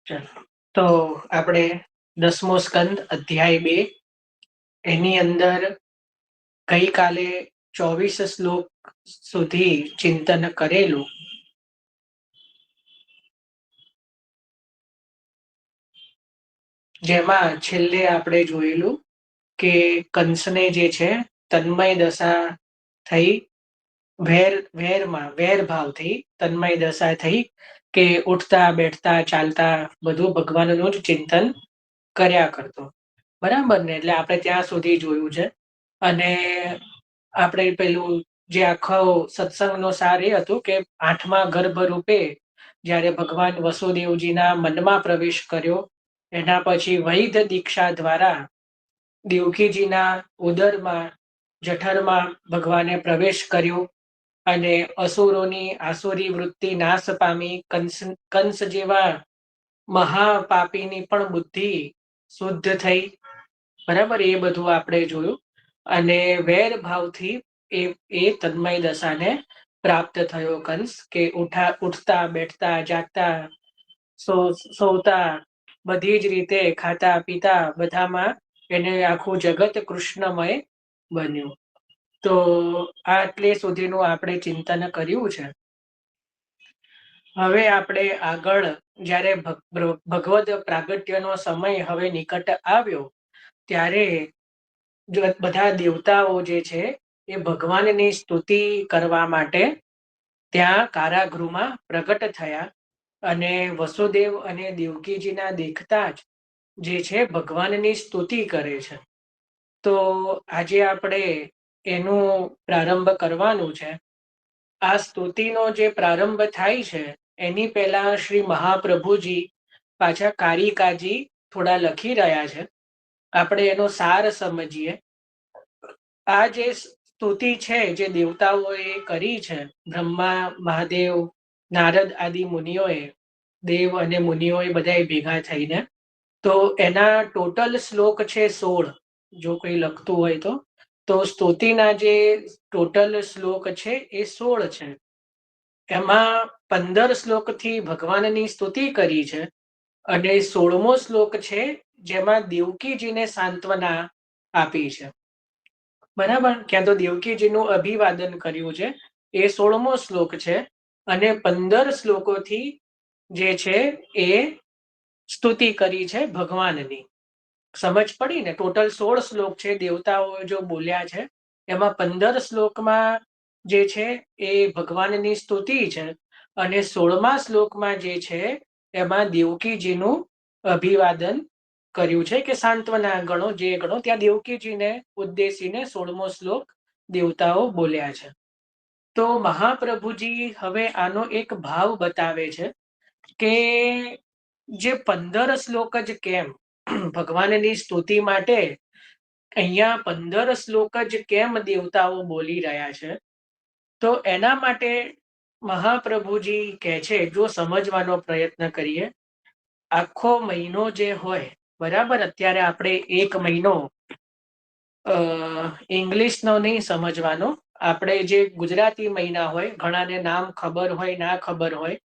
ચાલો. તો આપણે 10મો સ્કંદ અધ્યાય 2 એની અંદર ગઈકાલે 24 શ્લોક સુધી ચિંતન કરેલું. જેમાં છેલ્લે આપણે જોયેલું કે કંસને જે છે તન્મય દશા થઈ, વેર ભાવથી તન્મય દશા થઈ કે ઉઠતા બેઠતા ચાલતા બધું ભગવાનનું જ ચિંતન કર્યા કરતો. બરાબર ને? એટલે આપણે ત્યાં સુધી જોયું છે. અને આપણે પેલું જે આખો સત્સંગનો સાર એ હતું કે 8મા ગર્ભ રૂપે જ્યારે ભગવાન વસુદેવજીના મનમાં પ્રવેશ કર્યો, એના પછી વૈધ દીક્ષા દ્વારા દેવકીજીના ઉદરમાં જઠરમાં ભગવાને પ્રવેશ કર્યો અને અસુરોની આસુરી વૃત્તિ નાશ પામી, કંસ જેવા મહાપાપીની પણ બુદ્ધિ શુદ્ધ થઈ. બરાબર, એ બધું આપણે જોયું. અને વેર ભાવથી એ તન્મય દશાને પ્રાપ્ત થયો કંસ, કે ઉઠતા બેઠતા જાગતા સોતા બધી જ રીતે ખાતા પીતા બધામાં એને આખું જગત કૃષ્ણમય બન્યું. તો આટલે સુધીનું આપણે ચિંતન કર્યું છે. હવે આપણે આગળ જ્યારે ભગવદ પ્રાગટ્યનો સમય હવે નિકટ આવ્યો ત્યારે બધા દેવતાઓ જે છે એ ભગવાનની સ્તુતિ કરવા માટે ત્યાં કારાગૃહમાં પ્રગટ થયા. અને વસુદેવ અને દેવકીજીના દેખતા જ જે છે ભગવાનની સ્તુતિ કરે છે. તો આજે આપણે એનું પ્રારંભ કરવાનું છે. આ સ્તુતિનો જે પ્રારંભ થાય છે એની પહેલા શ્રી મહાપ્રભુજી પાછા કારિકાજી થોડા લખી રહ્યા છે. આપણે એનો સાર સમજીએ. આ જે સ્તુતિ છે જે દેવતાઓએ કરી છે, બ્રહ્મા, મહાદેવ, નારદ આદિ મુનિઓએ, દેવ અને મુનિઓએ બધાએ ભેગા થઈને, તો એના ટોટલ શ્લોક છે 16. જો કોઈ લખતું હોય તો સ્તુતિના જે ટોટલ શ્લોક છે એ 16 છે. એમાં 15 શ્લોકથી ભગવાનની સ્તુતિ કરી છે અને 16મો શ્લોક છે જેમાં દેવકીજીને સાંત્વના આપી છે. બરાબર, ક્યાં તો દેવકીજીનું અભિવાદન કર્યું છે, એ 16મો શ્લોક છે. અને 15 શ્લોકોથી જે છે એ સ્તુતિ કરી છે ભગવાનની. સમજ પડી ને? ટોટલ 16 શ્લોક છે દેવતાઓ જો બોલ્યા છે, એમાં 15 શ્લોકમાં જે છે એ ભગવાનની સ્તુતિ છે અને 16મા શ્લોકમાં જે છે એમાં દેવકીજીનું અભિવાદન કર્યું છે, કે સાંત્વના ગણો જે ગણો, ત્યાં દેવકીજીને ઉદ્દેશીને 16મો શ્લોક દેવતાઓ બોલ્યા છે. તો મહાપ્રભુજી હવે આનો એક ભાવ બતાવે છે કે જે 15 શ્લોક જ કેમ ભગવાનની સ્તુતિ માટે અહીંયા 15 શ્લોક જ કેમ દેવતાઓ બોલી રહ્યા છે, તો એના માટે મહાપ્રભુજી કહે છે, જો સમજવાનો પ્રયત્ન કરીએ. આખો મહિનો જે હોય, બરાબર, અત્યારે આપણે એક મહિનો ઇંગ્લિશનો નહીં સમજવાનો, આપણે જે ગુજરાતી મહિના હોય, ઘણાને નામ ખબર હોય ના ખબર હોય,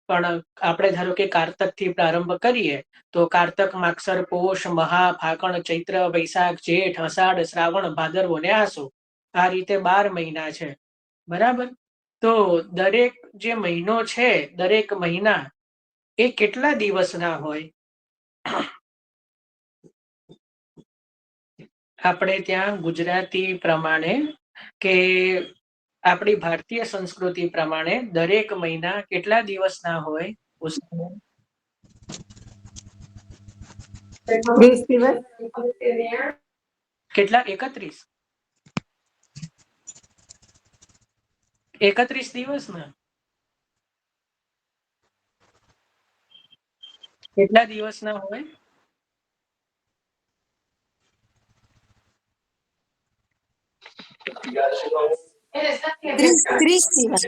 પણ આપણે ધારો કે કારતકથી પ્રારંભ કરીએ તો કારતક, માગસર, પોષ, મહા, ફાગણ, ચૈત્ર, વૈશાખ, જેઠ, અષાઢ, શ્રાવણ, ભાદરવો ને આસો. આ રીતે 12 મહિના છે. બરાબર, તો દરેક જે મહિનો છે, દરેક મહિના એ કેટલા દિવસના હોય? આપણે ત્યાં ગુજરાતી પ્રમાણે કે આપણી ભારતીય સંસ્કૃતિ પ્રમાણે દરેક મહિના કેટલા દિવસના હોય? 30 દિવસ. કેટલા? 31? 31 દિવસ ને? કેટલા દિવસના હોય? 30 દિવસ.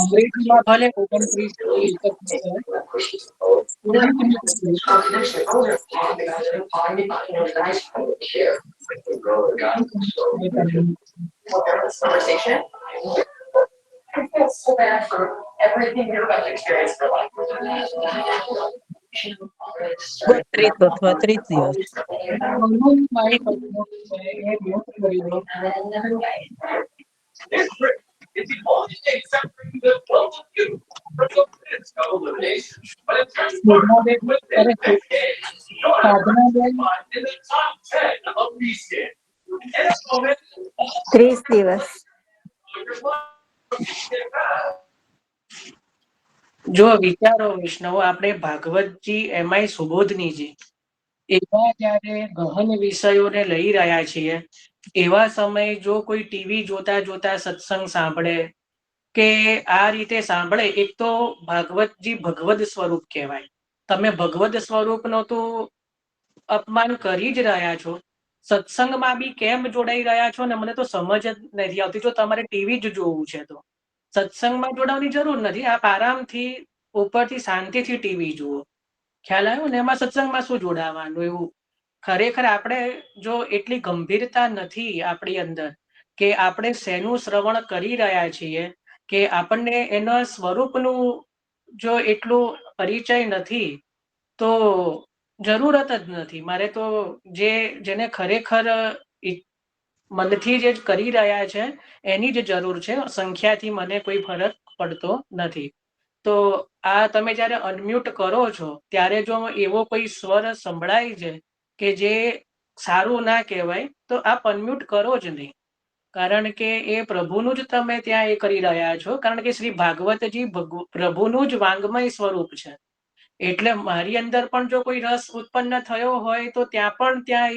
અંગ્રેજીમાં ભલે 29 32 અથવા 30 દિવસ. ત્રીસ દિવસ. જો વિચારો વૈષ્ણવ, આપણે ભાગવતજી એમાંય સુબોધનીજી એવા જયારે ગહન વિષયોને લઈ રહ્યા છીએ, એવા સમયે જો કોઈ ટીવી જોતા જોતા સત્સંગ સાંભળે કે આ રીતે સાંભળે, એક તો ભાગવતજી ભગવદ સ્વરૂપ કહેવાય. તમે ભગવદ સ્વરૂપનો તો અપમાન કરી જ રહ્યા છો. સત્સંગમાં બી કેમ જોડાઈ રહ્યા છો ને મને તો સમજ જ નથી આવતી. જો તમારે ટીવી જ જોવું છે તો સત્સંગમાં જોડાવાની જરૂર નથી. આપ આરામથી ઉપરથી શાંતિથી ટીવી જુઓ. ખ્યાલ આવ્યો ને? એમાં સત્સંગમાં શું જોડાવાનું એવું? ખરેખર આપણે જો એટલી ગંભીરતા નથી આપણી અંદર કે આપણે શેનું શ્રવણ કરી રહ્યા છીએ, કે આપણને એના સ્વરૂપનું જો એટલું પરિચય નથી, તો જરૂરત જ નથી. મારે તો જેને ખરેખર મનથી જે કરી રહ્યા છે એની જ જરૂર છે. સંખ્યાથી મને કોઈ ફરક પડતો નથી. તો આ તમે જયારે અનમ્યુટ કરો છો ત્યારે જો એવો કોઈ સ્વર સંભળાય છે કે જે સારું ના કહેવાય, તો આપ અનમ્યુટ કરો જ નહીં. કારણ કે એ પ્રભુનું જ તમે ત્યાં એ કરી રહ્યા છો. કારણ કે શ્રી ભાગવતજી પ્રભુનું જ વાંગમય સ્વરૂપ છે. એટલે મારી અંદર પણ જો કોઈ રસ ઉત્પન્ન થયો હોય તો ત્યાં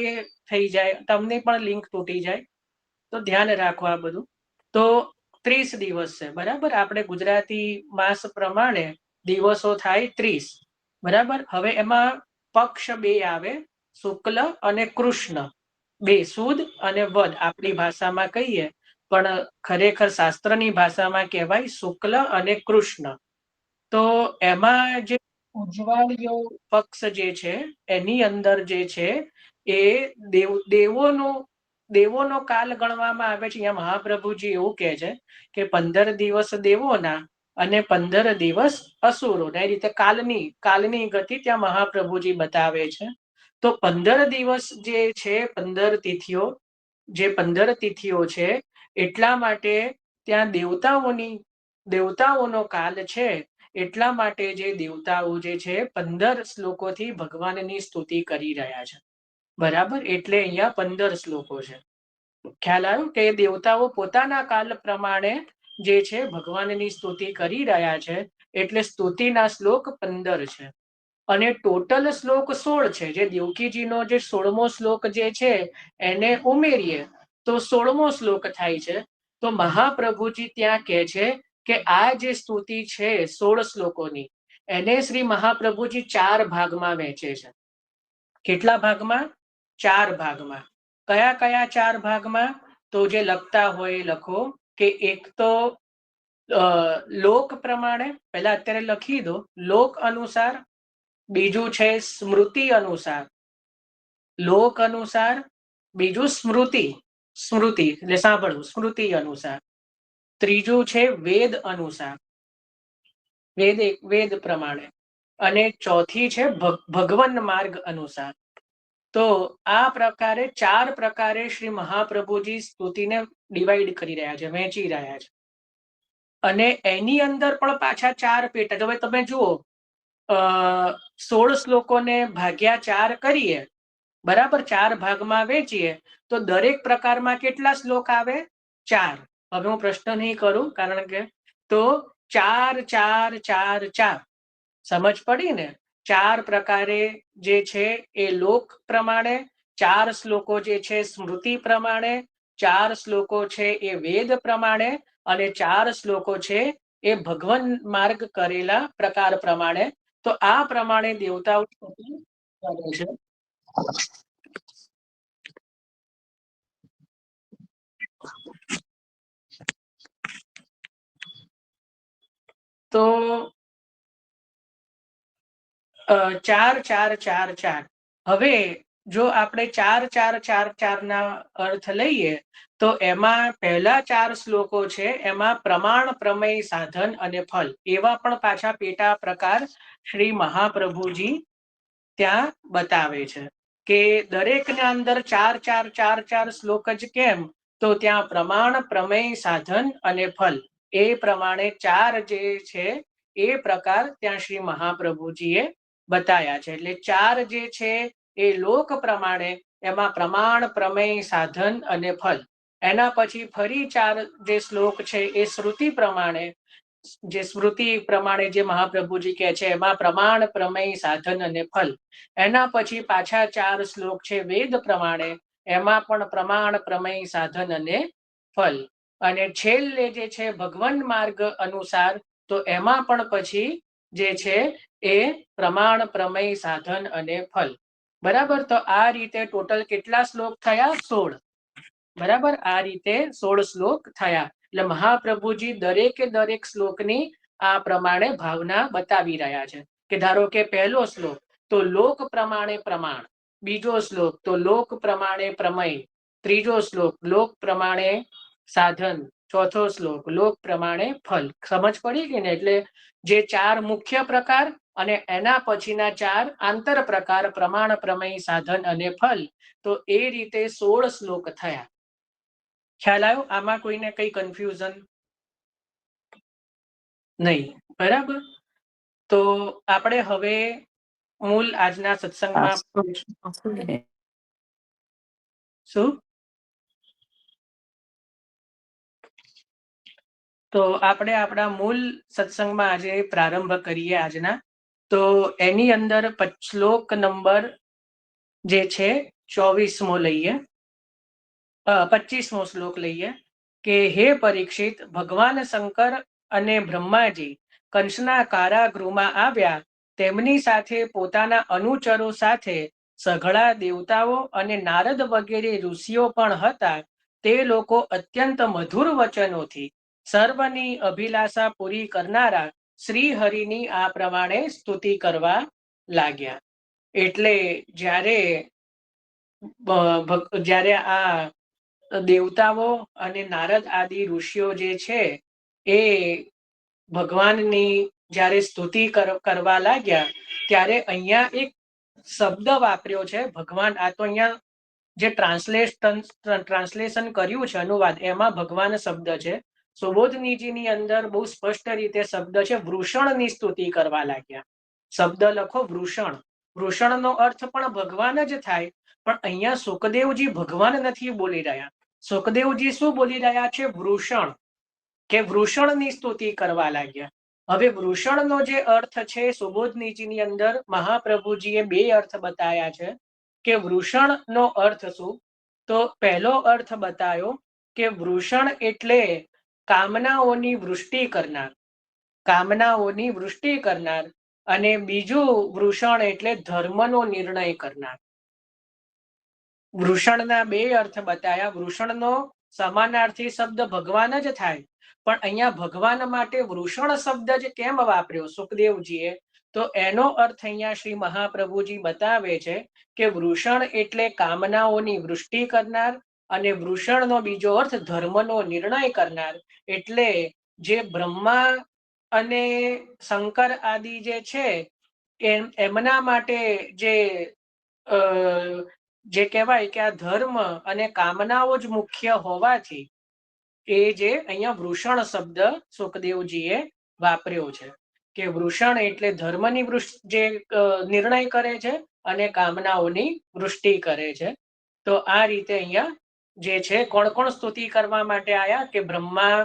એ થઈ જાય, તમને પણ લિંક તૂટી જાય. તો ધ્યાન રાખો આ બધું. તો 30 દિવસ છે, બરાબર? આપણે ગુજરાતી માસ પ્રમાણે દિવસો થાય 30, બરાબર? હવે એમાં પક્ષ બે આવે, શુક્લ અને કૃષ્ણ બે, સુદ અને વદ આપણી ભાષામાં કહીએ, પણ ખરેખર શાસ્ત્રની ભાષામાં કહેવાય શુક્લ અને કૃષ્ણ. તો એમાં જે ઉજ્જવાળીઓ પક્ષ જે છે એની અંદર જે છે એ દેવોનો કાલ ગણવામાં આવે છે. અહીંયા મહાપ્રભુજી એવું કહે છે કે 15 દિવસ દેવોના અને 15 દિવસ અસુરોના. એ રીતે કાલની ગતિ ત્યાં મહાપ્રભુજી બતાવે છે. તો 15 દિવસ જે છે, 15 તિથિઓ, જે 15 તિથિઓ છે, એટલા માટે ત્યાં દેવતાઓનો કાલ છે. એટલા માટે જે દેવતાઓ જે છે 15 શ્લોકોથી ભગવાનની સ્તુતિ કરી રહ્યા છે, બરાબર? એટલે અહીંયા 15 શ્લોકો છે. ખ્યાલ આવ્યો કે દેવતાઓ પોતાના કાલ પ્રમાણે જે છે ભગવાનની સ્તુતિ કરી રહ્યા છે. એટલે સ્તુતિના શ્લોક 15 છે. અને ટોટલ શ્લોક 16 છે. જે દેવકીજીનો જે 16મો શ્લોક જે છે એને ઉમેરીએ તો 16મો શ્લોક થાય છે. તો મહાપ્રભુજી ત્યાં કહે છે કે આ જે સ્તુતિ છે 16 શ્લોકોની, એને શ્રી મહાપ્રભુજી 4 ભાગમાં વહેંચે છે. કેટલા ભાગમાં? 4 ભાગમાં. કયા કયા 4 ભાગમાં? તો જે લખતા હોય લખો કે એક તો લોક પ્રમાણે, પહેલા અત્યારે લખી દો, લોક અનુસાર. બીજું છે સ્મૃતિ અનુસાર, લોક અનુસાર. બીજું સ્મૃતિ એટલે સાંભળવું, સ્મૃતિ અનુસાર. ત્રીજું છે વેદ અનુસાર, વેદ પ્રમાણે. અને ચોથી છે ભગવન માર્ગ અનુસાર. તો આ પ્રકારે 4 પ્રકારે શ્રી મહાપ્રભુજી સ્તુતિને ડિવાઈડ કરી રહ્યા છે, વહેંચી રહ્યા છે. અને એની અંદર પણ પાછા 4 પેટા. હવે તમે જુઓ, 16 શ્લોકોને ભાગ્યા 4 કરીએ, બરાબર? 4 ભાગમાં વેચીએ તો દરેક પ્રકારમાં કેટલા શ્લોક આવે? 4. હવે હું પ્રશ્ન નહીં કરું, કારણ કે તો 4 4 4 4 સમજ પડી ને? 4 પ્રકારે જે છે એ લોક પ્રમાણે, 4 શ્લોકો જે છે સ્મૃતિ પ્રમાણે, 4 શ્લોકો છે એ વેદ પ્રમાણે, અને 4 શ્લોકો છે એ ભગવાન માર્ગ કરેલા પ્રકાર પ્રમાણે. તો આ પ્રમાણે દેવતાઓ છે. તો 4 4 4 4. હવે જો આપણે 4 ના અર્થ લઈએ તો એમાં પહેલા 4 શ્લોકો છે એમાં પ્રમાણ, પ્રમેય, સાધન અને ફલ એવા પણ પાછા પેટા પ્રકાર શ્રી મહાપ્રભુજી ત્યાં બતાવે છે કે દરેકના અંદર 4 શ્લોક જ કેમ, તો ત્યાં પ્રમાણ, પ્રમેય, સાધન અને ફલ એ પ્રમાણે 4 જે છે એ પ્રકાર ત્યાં શ્રી મહાપ્રભુજીએ બતાયા છે. એટલે 4 જે છે એ લોક પ્રમાણે, એમાં પ્રમાણ, પ્રમેય, સાધન અને ફલ. એના પછી ફરી 4 જે શ્લોક છે એ શ્રુતિ પ્રમાણે, જે સ્મૃતિ પ્રમાણે જે મહાપ્રભુજી કહે છે એમાં પ્રમાણ, પ્રમેય, સાધન અને ફલ. એના પછી પાછા 4 શ્લોક છે વેદ પ્રમાણે, એમાં પણ પ્રમાણ, પ્રમેય, સાધન અને ફલ. અને છેલ્લે જે છે ભગવાન માર્ગ અનુસાર, તો એમાં પણ પછી જે છે એ પ્રમાણ, પ્રમેય, સાધન અને ફલ. બરાબર. તો આ રીતે ટોટલ કેટલા શ્લોક થયા? 16. બરાબર. આ રીતે 16 શ્લોક થયા. એટલે મહાપ્રભુજી દરેકે દરેક શ્લોકની આ પ્રમાણે ભાવના બતાવી રહ્યા છે કે ધારો કે પહેલો શ્લોક તો લોક પ્રમાણે પ્રમાણ, બીજો શ્લોક તો લોક પ્રમાણે પ્રમેય, ત્રીજો શ્લોક લોક પ્રમાણે સાધન, ચોથો શ્લોક લોક પ્રમાણે ફલ. સમજ પડી ગઈ ને? એટલે જે 4 મુખ્ય પ્રકાર અને એના પછીના 4 આંતર પ્રકાર પ્રમાણ, પ્રમેય, સાધન અને ફલ. તો એ રીતે 16 શ્લોક થયા. ખ્યાલ આવ્યો? આમાં કોઈને કઈ કન્ફ્યુઝન નહીં? બરાબર. તો આપણે હવે મૂળ આજના સત્સંગમાં શું, તો આપણે આપણા મૂળ સત્સંગમાં આજે પ્રારંભ કરીએ આજના. તો એની અંદર શ્લોક નંબર જે છે 24મો લઈએ, 25મો શ્લોક લઈએ કે હે પરીક્ષિત, ભગવાન શંકર અને બ્રહ્માજી કંસના કારાગૃહમાં આવ્યા. તેમની સાથે પોતાના અનુચરો સાથે સઘળા દેવતાઓ અને નારદ વગેરે ઋષિઓ પણ હતા. તે લોકો અત્યંત મધુર વચનોથી સર્વની અભિલાષા પૂરી કરનારા શ્રી હરિની આ પ્રમાણે સ્તુતિ કરવા લાગ્યા. એટલે જ્યારે આ દેવતાઓ અને નારદ આદિ ઋષિઓ જે છે એ ભગવાનની જ્યારે સ્તુતિ કરવા લાગ્યા, ત્યારે અહીંયા એક શબ્દ વાપર્યો છે ભગવાન. આ તો અહીંયા જે ટ્રાન્સલેશન કર્યું છે, અનુવાદ, એમાં ભગવાન શબ્દ છે. સુબોધનીજીની અંદર બહુ સ્પષ્ટ રીતે શબ્દ છે વૃષણની સ્તુતિ કરવા લાગ્યા. શબ્દ લખો વૃષણ. વૃષણનો અર્થ પણ ભગવાન જ થાય, પણ અહીંયા સુખદેવજી ભગવાન નથી બોલી રહ્યા. સુખદેવજી શું બોલી રહ્યા છે? વૃષણ, કે વૃષણની સ્તુતિ કરવા લાગ્યા. હવે વૃષણનો જે અર્થ છે સુબોધનીજીની અંદર મહાપ્રભુજીએ 2 અર્થ બતાવ્યા છે કે વૃષણનો અર્થ શું. તો પહેલો અર્થ બતાવ્યો કે વૃષણ એટલે કામનાઓની વૃષ્ટિ કરનાર, કામનાઓની વૃષ્ટિ કરનાર. અને બીજું વૃષણ એટલે ધર્મનો નિર્ણય કરનાર. વૃષણના 2 અર્થ બતાવ્યા. વૃષણનો સમાનાર્થી શબ્દ ભગવાન જ થાય, પણ અહીંયા ભગવાન માટે વૃષણ શબ્દ જ કેમ વાપર્યો સુખદેવજીએ? તો એનો અર્થ અહીંયા શ્રી મહાપ્રભુજી બતાવે છે કે વૃષણ એટલે કામનાઓની વૃષ્ટિ કરનાર, અને વૃષણનો બીજો અર્થ ધર્મનો નિર્ણય કરનાર. એટલે જે બ્રહ્મા અને શંકર આદિ જે છે એમના માટે જે કહેવાય કે આ ધર્મ અને કામનાઓ જ મુખ્ય હોવાથી એ જે અહીંયા વૃષણ શબ્દ સુખદેવજીએ વાપર્યો છે કે વૃષણ એટલે ધર્મની જે નિર્ણય કરે છે અને કામનાઓની વૃષ્ટિ કરે છે. તો આ રીતે અહીંયા જે છે કોણ કોણ સ્તુતિ કરવા માટે આવ્યા? કે બ્રહ્મા,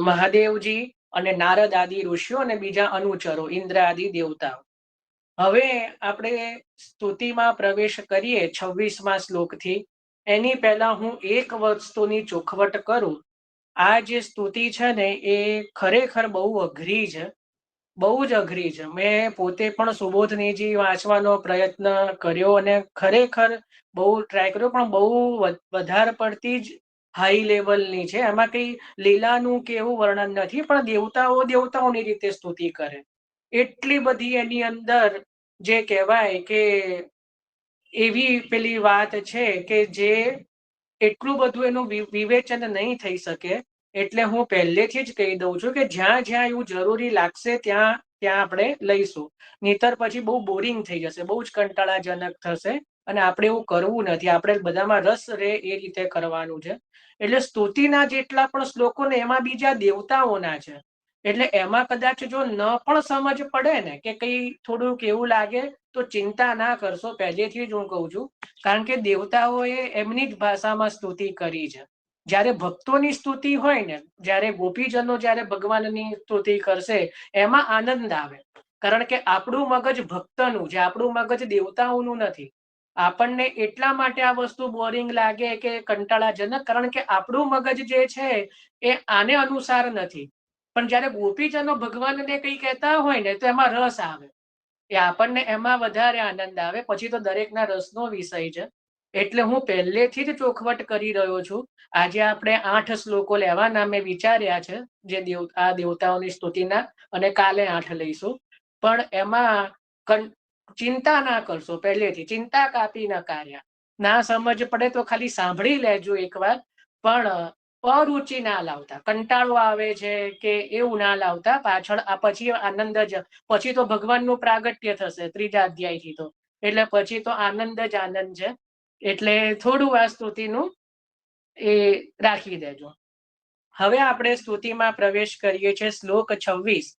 મહાદેવજી અને નારદ આદિ ઋષિઓ અને બીજા અનુચરો, ઇન્દ્ર આદિ દેવતાઓ. હવે આપણે સ્તુતિમાં પ્રવેશ કરીએ 26મા શ્લોકથી. એની પહેલા હું એક વસ્તુની ચોખવટ કરું. આ જે સ્તુતિ છે ને એ ખરેખર બહુ અઘરી છે, બહુ જ અઘરી છે. મેં પોતે પણ સુબોધનીજી વાંચવાનો પ્રયત્ન કર્યો અને ખરેખર બહુ ટ્રાય કર્યો, પણ બહુ વધારે પડતી જ હાઈ લેવલની છે. એમાં કઈ લીલાનું કે એવું વર્ણન નથી, પણ દેવતાઓની રીતે સ્તુતિ કરે. એટલી બધી એની અંદર જે કહેવાય કે એવી પેલી વાત છે કે જે એટલું બધું એનું વિવેચન નહીં થઈ શકે, એટલે હું પહેલેથી જ કહી દઉં છું કે જ્યાં જ્યાં એવું જરૂરી લાગશે ત્યાં ત્યાં આપણે લઈશું. નહીતર પછી બહુ બોરિંગ થઈ જશે, બહુ જ કંટાળાજનક થશે, અને આપણે એવું કરવું નથી. આપણે બધામાં રસ રહે એ રીતે કરવાનું છે. એટલે સ્તુતિના જેટલા પણ શ્લોકો ને એમાં બીજા દેવતાઓના છે. એટલે એમાં કદાચ જો ન પણ સમજ પડે ને કે કઈ થોડુંક એવું લાગે તો ચિંતા ના કરશો, પહેલેથી જ હું કહું છું. કારણ કે દેવતાઓએ એમની જ ભાષામાં સ્તુતિ કરી છે. જ્યારે ભક્તોની સ્તુતિ હોય ને, જ્યારે ગોપીજનો જ્યારે ભગવાનની સ્તુતિ કરશે એમાં આનંદ આવે. કારણ કે આપણું મગજ ભક્તનું છે, આપણું મગજ દેવતાઓનું નથી. આપણને એટલા માટે આ વસ્તુ બોરિંગ લાગે કે કંટાળાજનક, કારણ કે આપણું મગજ જે છે એ આને અનુસાર નથી. પણ જ્યારે ગોપીજનો ભગવાનને કંઈ કહેતા હોય ને તો એમાં રસ આવે, એ આપણને એમાં વધારે આનંદ આવે. પછી તો દરેકના રસનો વિષય છે. એટલે હું પહેલેથી જ ચોખવટ કરી રહ્યો છું. આજે આપણે 8 શ્લોકો લેવાના મેં વિચાર્યા છે, જે આ દેવતાઓની સ્તુતિના, અને કાલે 8 લઈશું. પણ એમાં ચિંતા ના કરશો, પહેલેથી ચિંતા કાપી ન કાર્યા. ના સમજ પડે તો ખાલી સાંભળી લેજો એકવાર, પણ અરુચિ ના લાવતા, કંટાળો આવે છે કે એવું ના લાવતા. પાછળ આ પછી આનંદ જ, પછી તો ભગવાનનું પ્રાગટ્ય થશે 3જા અધ્યાયથી તો, એટલે પછી તો આનંદ જ આનંદ છે. એટલે થોડું આ સ્તુતિનું એ રાખી દેજો. હવે આપણે સ્તુતિમાં પ્રવેશ કરીએ છીએ. શ્લોક 26.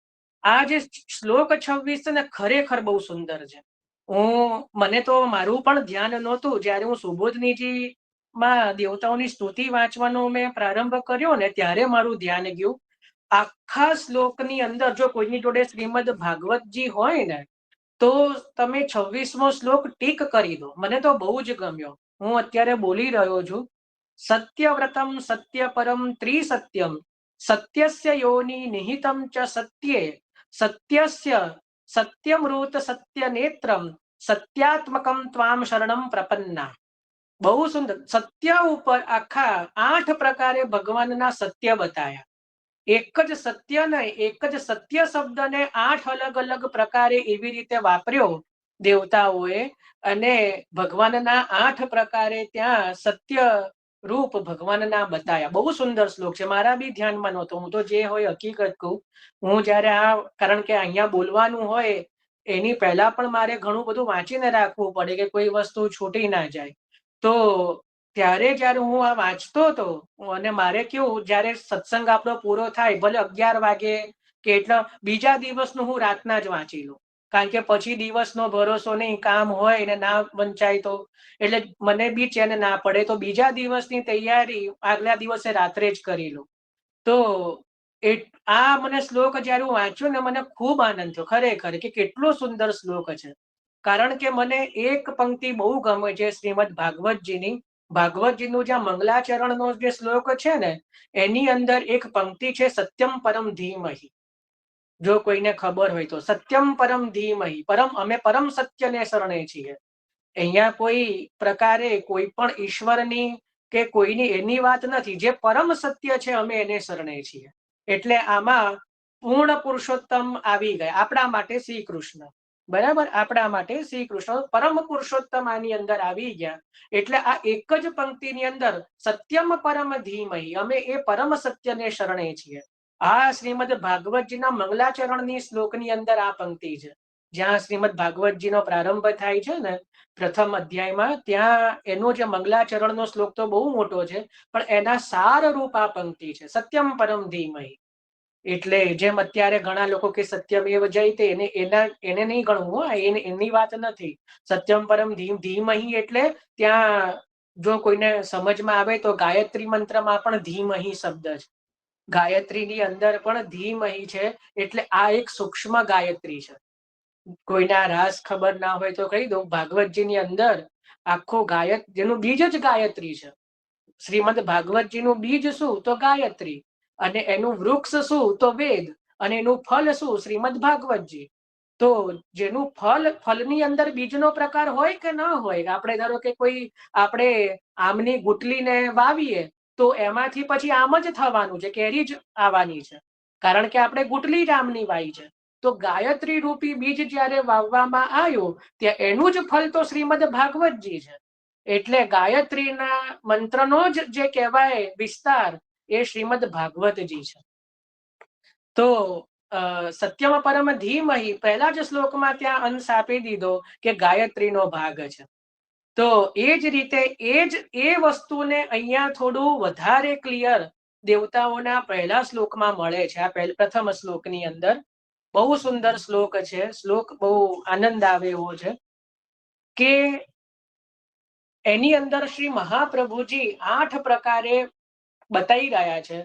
આ જે શ્લોક 26 છે ને ખરેખર બહુ સુંદર છે. મને તો મારું પણ ધ્યાન નહોતું. જ્યારે હું સુબોધનીજી માં દેવતાઓની સ્તુતિ વાંચવાનો મેં પ્રારંભ કર્યો ને ત્યારે મારું ધ્યાન ગયું. આખા શ્લોકની અંદર જો કોઈની જોડે શ્રીમદ ભાગવતજી હોય ને તો તમે 26મો શ્લોક ટીક કરી દો. મને તો બહુ જ ગમ્યો. હું અત્યારે બોલી રહ્યો છું. સત્યવ્રતમ સત્ય પરમ ત્રિસત્યમ સત્યસ્ય યોનિ નિહિતમ ચ સત્યે સત્યસ્ય સત્યમૃત સત્ય નેત્રમ સત્યાત્મકમ ત્વામ શરણમ પ્રપન્ના. બહુ સુંદર. સત્ય ઉપર આખા 8 પ્રકારે ભગવાનના સત્ય બતાયા. એક જ સત્ય નહીં, એક જ સત્ય શબ્દને 8 અલગ અલગ પ્રકારે એવી રીતે વાપર્યો દેવતાઓએ, અને ભગવાનના 8 પ્રકારે ત્યાં સત્ય રૂપ ભગવાનના બતાયા. બહુ સુંદર શ્લોક છે. મારા બી ધ્યાનમાં નહોતો. હું તો જે હોય હકીકત કહું. હું જ્યારે કારણ કે અહીંયા બોલવાનું હોય એની પહેલા પણ મારે ઘણું બધું વાંચીને રાખવું પડે કે કોઈ વસ્તુ છૂટી ના જાય. તો ત્યારે જ્યારે હું આ વાંચતો હતો, અને મારે કેવું, જ્યારે સત્સંગ આપણો પૂરો થાય ભલે 11 વાગે કે એટલા, બીજા દિવસનું હું રાતના જ વાંચી લઉં. કારણ કે પછી દિવસનો ભરોસો નહીં, કામ હોય ને ના વંચાય તો. એટલે મને બી ચેન ના પડે, તો બીજા દિવસની તૈયારી આગલા દિવસે રાત્રે જ કરી લઉં. તો આ મને શ્લોક જ્યારે હું વાંચ્યો ને મને ખૂબ આનંદ થયો ખરેખર, કે કેટલો સુંદર શ્લોક છે. કારણ કે મને એક પંક્તિ બહુ ગમે છે શ્રીમદ ભાગવતજીની. ભાગવતજીનું જ્યાં મંગલાચરણનો જે શ્લોક છે ને એની અંદર એક પંક્તિ છે, સત્યમ પરમ ધીમહિ. જો કોઈને ખબર હોય તો, સત્યમ પરમ ધીમહિ, અમે પરમ સત્યને શરણે છીએ. અહીંયા કોઈ પ્રકારે કોઈ પણ ઈશ્વરની કે કોઈની એની વાત નથી. જે પરમ સત્ય છે અમે એને શરણે છીએ. એટલે આમાં પૂર્ણ પુરુષોત્તમ આવી ગયા આપણા માટે, શ્રી કૃષ્ણ. બરાબર, આપણા માટે શ્રી કૃષ્ણ પરમ પુરુષોત્તમ આની અંદર આવી ગયા. એટલે આ એક જ પંક્તિની અંદર સત્યમ પરમ ધીમહિ, અમે એ પરમ સત્યને શરણે છીએ. આ શ્રીમદ ભાગવતજીના મંગલાચરણની શ્લોકની અંદર આ પંક્તિ છે. જ્યાં શ્રીમદ ભાગવતજીનો પ્રારંભ થાય છે ને પ્રથમ અધ્યાયમાં, ત્યાં એનો જે મંગલાચરણનો શ્લોક તો બહુ મોટો છે, પણ એના સાર રૂપ આ પંક્તિ છે, સત્યમ પરમ ધીમહિ. એટલે જેમ અત્યારે ઘણા લોકો કે સત્યમેવ જયતે, એને નહીં ગણવું, એની વાત નથી. સત્યમ પરમ ધીમહિ એટલે ત્યાં જો કોઈને સમજમાં આવે તો ગાયત્રી મંત્રમાં પણ ધીમહિ શબ્દ છે. ગાયત્રીની અંદર પણ ધીમહિ છે. એટલે આ એક સૂક્ષ્મ ગાયત્રી છે. કોઈના રાસ ખબર ના હોય તો કહી દઉં, ભાગવતજીની અંદર આખો જેનું બીજ જ ગાયત્રી છે. શ્રીમદ ભાગવતજીનું બીજ શું તો ગાયત્રી, અને એનું વૃક્ષ શું તો વેદ, અને એનું ફળ શું શ્રીમદ ભાગવતજી. તો જેનું ફળની અંદર બીજનો પ્રકાર હોય કે ન હોય, આપણે ધારો કે કોઈ આપણે આમની ગુટલીને વાવીએ તો એમાંથી પછી આમ જ થવાનું છે, કેરી જ આવવાની છે. કારણ કે આપણે ગુટલી જ આમની વાવી છે. તો ગાયત્રી રૂપી બીજ જ્યારે વાવવામાં આવ્યું ત્યાં એનું જ ફલ તો શ્રીમદ ભાગવતજી છે. એટલે ગાયત્રીના મંત્રનો જ જે કહેવાય વિસ્તાર એ શ્રીમદ ભાગવતજી છે. તો સત્યમ પરમ ધીમહિ પહેલા જ શ્લોકમાં ત્યાં અંશ આપી દીધો કે ગાયત્રીનો ભાગ છે. તો એ જ રીતે એ વસ્તુને અહીંયા થોડું વધારે ક્લિયર દેવતાઓના પહેલા શ્લોકમાં મળે છે. આ પ્રથમ શ્લોકની અંદર બહુ સુંદર શ્લોક છે. શ્લોક બહુ આનંદ આવે એવો છે કે એની અંદર શ્રી મહાપ્રભુજી 8 પ્રકારે બતાવી રહ્યા છે.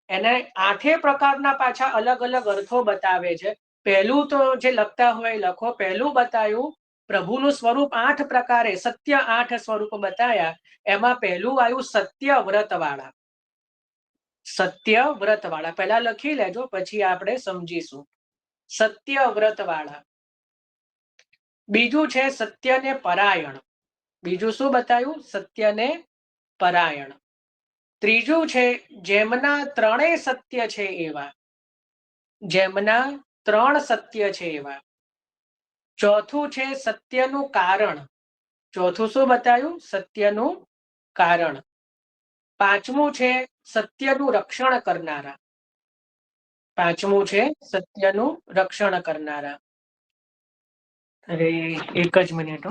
એને 8 પ્રકારના પાછા અલગ અલગ અર્થો બતાવે છે. પહેલું તો જે લખતા હોય લખો. પહેલું બતાવ્યું પ્રભુનું સ્વરૂપ 8 પ્રકારે, સત્ય 8 સ્વરૂપ બતાવ્યા. એમાં પહેલું આવ્યું સત્ય વ્રત વાળા. સત્ય વ્રત વાળા પહેલા લખી લેજો, પછી આપણે સમજીશું. સત્ય વ્રત વાળા. બીજું છે સત્યને પરાયણ. બીજું શું બતાવ્યું? સત્યને પરાયણ. ત્રીજું છે જેમના 3 સત્ય છે એવા. જેમના 3 સત્ય છે એવા. ચોથું છે સત્યનું કારણ. ચોથું શું બતાવ્યું? સત્યનું કારણ. પાંચમું છે સત્યનું રક્ષણ કરનારા. પાંચમું છે સત્યનું રક્ષણ કરનારા. અરે એક જ મિનિટ.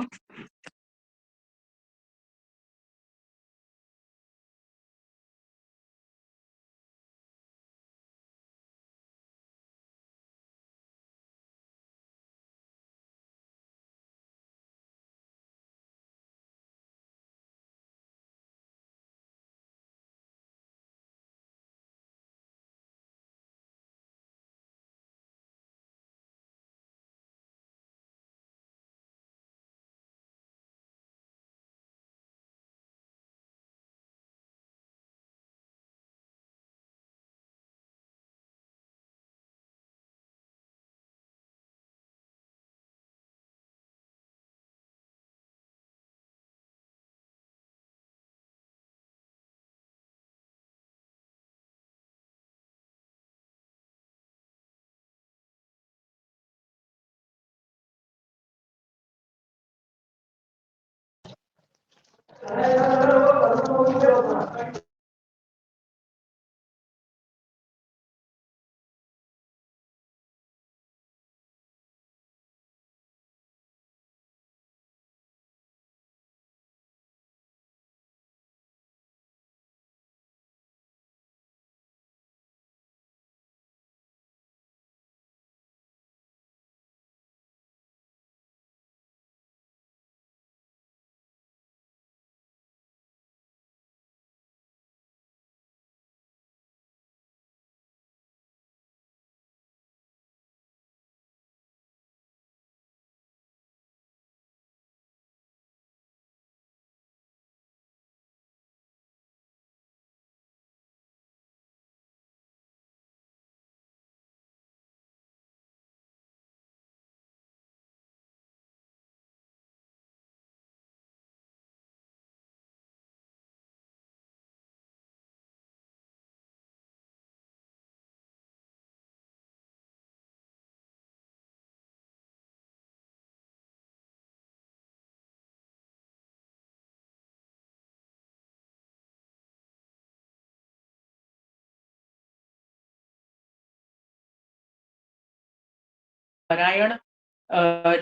પરાયણ.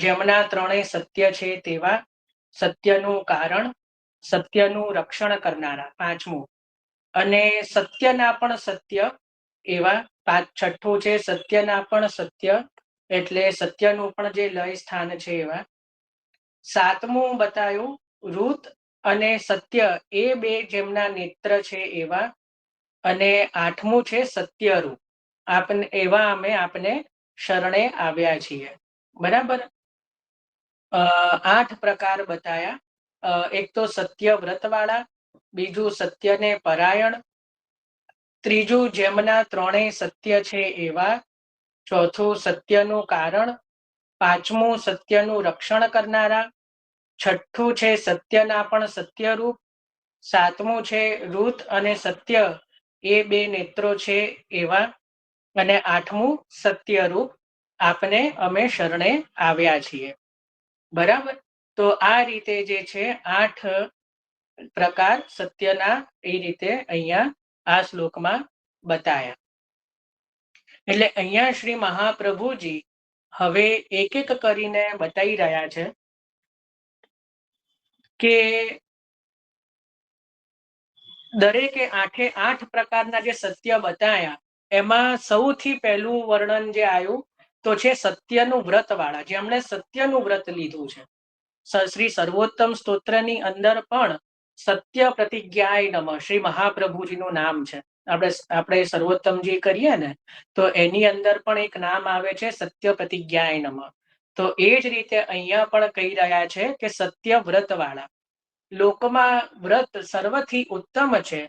જેમના 3 સત્ય છે તેવા. સત્યનું કારણ. સત્યનું રક્ષણ કરનારા. પાંચમું. અને સત્યના પણ સત્ય એવા. છઠ્ઠું છે સત્યના પણ સત્ય, એટલે સત્યનું પણ જે લય સ્થાન છે એવા. સાતમું બતાવ્યું ઋત અને સત્ય એ 2 જેમના નેત્ર છે એવા. અને 8મું છે સત્યરૂપ. એવા અમે આપને શરણે આવ્યા છીએ. બરાબર. 8 પ્રકાર બતાયા. એક તો સત્ય વ્રત વાળા, બીજું સત્યને પરાયણ, ત્રીજું જેમના 3 સત્ય છે એવા, ચોથું સત્યનું કારણ, પાંચમું સત્યનું રક્ષણ કરનારા, છઠ્ઠું છે સત્યના પણ સત્યરૂપ, સાતમું છે ઋત અને સત્ય એ 2 નેત્રો છે એવા, અને 8મું સત્યરૂપ. આપને અમે શરણે આવ્યા છીએ. બરાબર. તો આ રીતે જે છે 8 પ્રકાર સત્યના એ રીતે અહીંયા આ શ્લોકમાં બતાયા. એટલે અહીંયા શ્રી મહાપ્રભુજી હવે એક એક કરીને બતાવી રહ્યા છે કે દરેકે 8 પ્રકારના જે સત્ય બતાયા એમાં સૌથી પહેલું વર્ણન જે આવ્યું તો છે સત્યનું વ્રત વાળા, જેમણે સત્યનું વ્રત લીધું છે. શ્રી સર્વોત્તમ સ્તોત્રની અંદર પણ સત્ય પ્રતિજ્ઞાય નમઃ શ્રી મહાપ્રભુજીનું નામ છે. આપણે સર્વોત્તમજી કરીએ ને તો એની અંદર પણ એક નામ આવે છે સત્ય પ્રતિજ્ઞાય નમઃ. તો એ જ રીતે અહીંયા પણ કહી રહ્યા છે કે સત્ય વ્રત વાળા. લોકમાં વ્રત સર્વથી ઉત્તમ છે.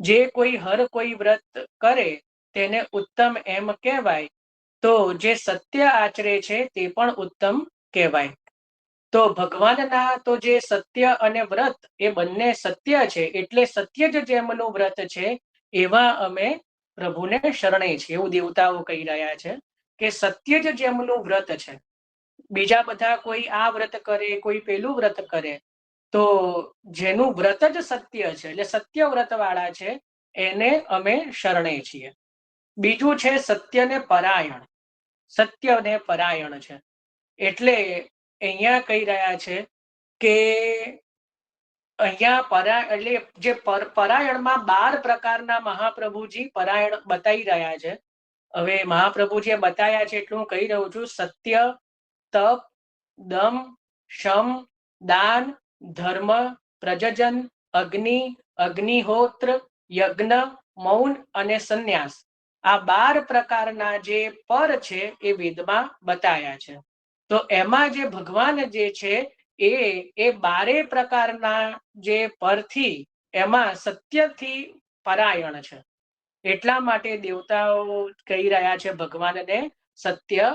જે કોઈ હર કોઈ વ્રત કરે તેને ઉત્તમ એમ કહેવાય. તો જે સત્ય આચરે છે તે પણ ઉત્તમ કહેવાય. તો ભગવાનના તો જે સત્ય અને વ્રત એ બંને સત્ય છે, એટલે સત્ય જ જેમનું વ્રત છે એવા અમે પ્રભુને શરણે છીએ, એવું દેવતાઓ કહી રહ્યા છે કે સત્ય જ જેમનું વ્રત છે. બીજા બધા કોઈ આ વ્રત કરે, કોઈ પેલું વ્રત કરે, તો જેનું વ્રત જ સત્ય છે એટલે સત્ય વ્રત વાળા છે એને અમે શરણે છીએ. બીજું છે સત્યને પરાયણ. સત્યને પરાયણ છે એટલે અહીંયા કહી રહ્યા છે કે અહીંયા એટલે જે પરાયણમાં 12 પ્રકારના મહાપ્રભુજી પરાયણ બતાવી રહ્યા છે. હવે મહાપ્રભુજીએ બતાવ્યા છે એટલું હું કહી રહ્યો છું. સત્ય, તપ, દમ, શમ, દાન, ધર્મ, પ્રજજન, અગ્નિ, અગ્નિહોત્ર, યજ્ઞ, મૌન અને સંન્યાસ. આ 12 પ્રકારના જે પર છે એ વેદમાં બતાયા છે. તો એમાં જે ભગવાન જે છે એ 12 પ્રકારના જે પરથી એમાં સત્યથી પરાયણ છે. એટલા માટે દેવતાઓ કહી રહ્યા છે ભગવાનને સત્ય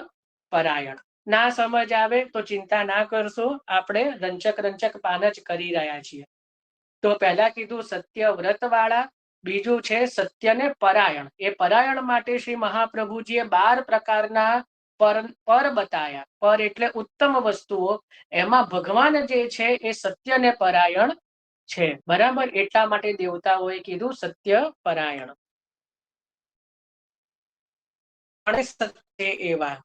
પરાયણ. ના સમજ આવે તો ચિંતા ના કરશો, આપણે રંચક પાન જ કરી રહ્યા છીએ. તો પહેલા કીધું સત્ય વ્રત વાળા, બીજું છે સત્યને પરાયણ. એ પરાયણ માટે શ્રી મહાપ્રભુજીએ 12 પ્રકારના પર બતાયા. પર એટલે ઉત્તમ વસ્તુઓ. એમાં ભગવાન જે છે એ સત્યને પરાયણ છે. બરાબર. એટલા માટે દેવતાઓએ કીધું સત્ય પરાયણ. એવા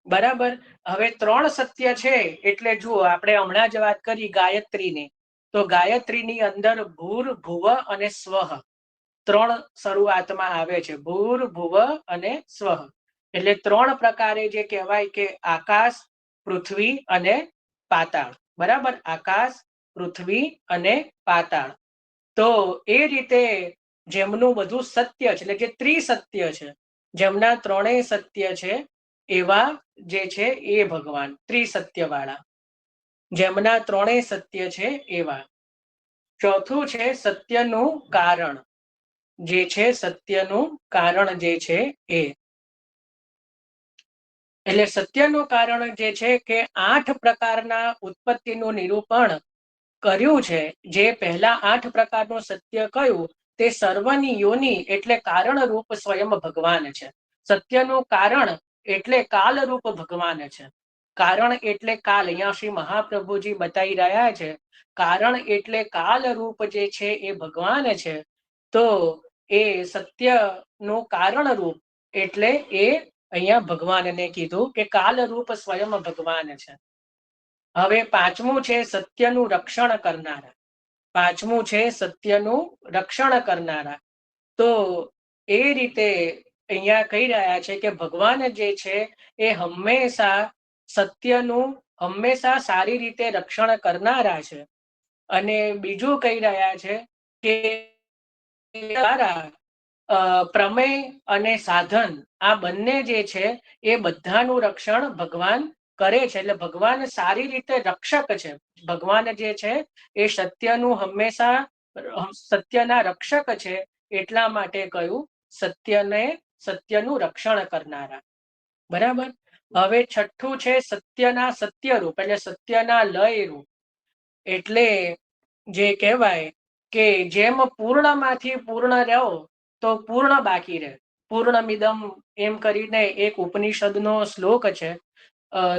બરાબર. હવે 3 સત્ય છે એટલે જુઓ, આપણે હમણાં જ વાત કરી ગાયત્રીની, તો ગાયત્રીની અંદર ભૂર, ભુવ અને સ્વહ 3 શરૂઆતમાં આવે છે. ભૂર, ભુવ અને સ્વહ એટલે 3 પ્રકારે જે કહેવાય કે આકાશ, પૃથ્વી અને પાતાળ. બરાબર. આકાશ, પૃથ્વી અને પાતાળ. તો એ રીતે જેમનું બધું સત્ય છે એટલે જે ત્રિસત્ય છે, જેમના 3 સત્ય છે એવા જે છે એ ભગવાન ત્રિસત્ય વાળા, જેમના 3 સત્ય છે એવા. ચોથું છે સત્યનું કારણ. જે છે સત્યનું કારણ જે છે એ એટલે સત્યનું કારણ જે છે કે 8 પ્રકારના ઉત્પત્તિનું નિરૂપણ કર્યું છે. જે પહેલા 8 પ્રકારનું સત્ય કયું તે સર્વની યોની એટલે કારણરૂપ સ્વયં ભગવાન છે. સત્યનું કારણ એટલે કાલરૂપ ભગવાન છે. કારણ એટલે કાલ. અહીંયા શ્રી મહાપ્રભુજી બતાવી રહ્યા છે કારણ એટલે કાલરૂપ જે છે એ ભગવાન છે. તો એ સત્યનું કારણરૂપ એટલે એ અહીંયા ભગવાનને કીધું કે કાલરૂપ સ્વયં ભગવાન છે. હવે 5મું છે સત્યનું રક્ષણ કરનારા. 5મું છે સત્યનું રક્ષણ કરનારા. તો એ રીતે અહીંયા કહી રહ્યા છે કે ભગવાન જે છે એ હંમેશા સત્યનું હંમેશા સારી રીતે રક્ષણ કરનારા છે. અને બીજું કહી રહ્યા છે કે પ્રમેય અને સાધન આ બંને જે છે એ બધાનું રક્ષણ ભગવાન કરે છે. એટલે ભગવાન સારી રીતે રક્ષક છે. ભગવાન જે છે એ સત્યનું હંમેશા સત્યના રક્ષક છે. એટલા માટે કહ્યું સત્યનું રક્ષણ કરનારા. બરાબર. હવે 6થું છે સત્યના સત્યરૂપ એટલે સત્યના લય રૂપ. એટલે જે કહેવાય કે જેમ પૂર્ણમાંથી પૂર્ણ રહો તો પૂર્ણ બાકી રહે. પૂર્ણમિદમ એમ કરીને એક ઉપનિષદનો શ્લોક છે.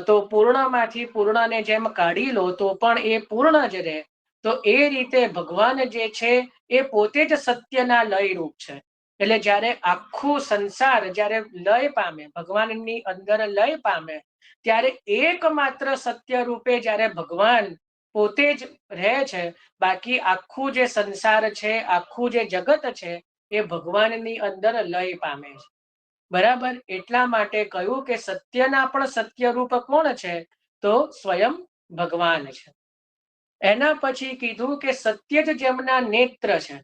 તો પૂર્ણમાંથી પૂર્ણને જેમ કાઢી લો તો પણ એ પૂર્ણ જ રહે. તો એ રીતે ભગવાન જે છે એ પોતે જ સત્યના લય રૂપ છે. એટલે જ્યારે આખું સંસાર જ્યારે લય પામે, ભગવાનની અંદર લય પામે, ત્યારે એકમાત્ર સત્ય રૂપે જ્યારે ભગવાન પોતે જ રહે છે. બાકી આખું જે સંસાર છે, આખું જે જગત છે, એ ભગવાનની અંદર લય પામે છે. બરાબર. એટલા માટે કહ્યું કે સત્યના પણ સત્ય રૂપ કોણ છે? તો સ્વયં ભગવાન છે. એના પછી કીધું કે સત્ય જ જેમના નેત્ર છે.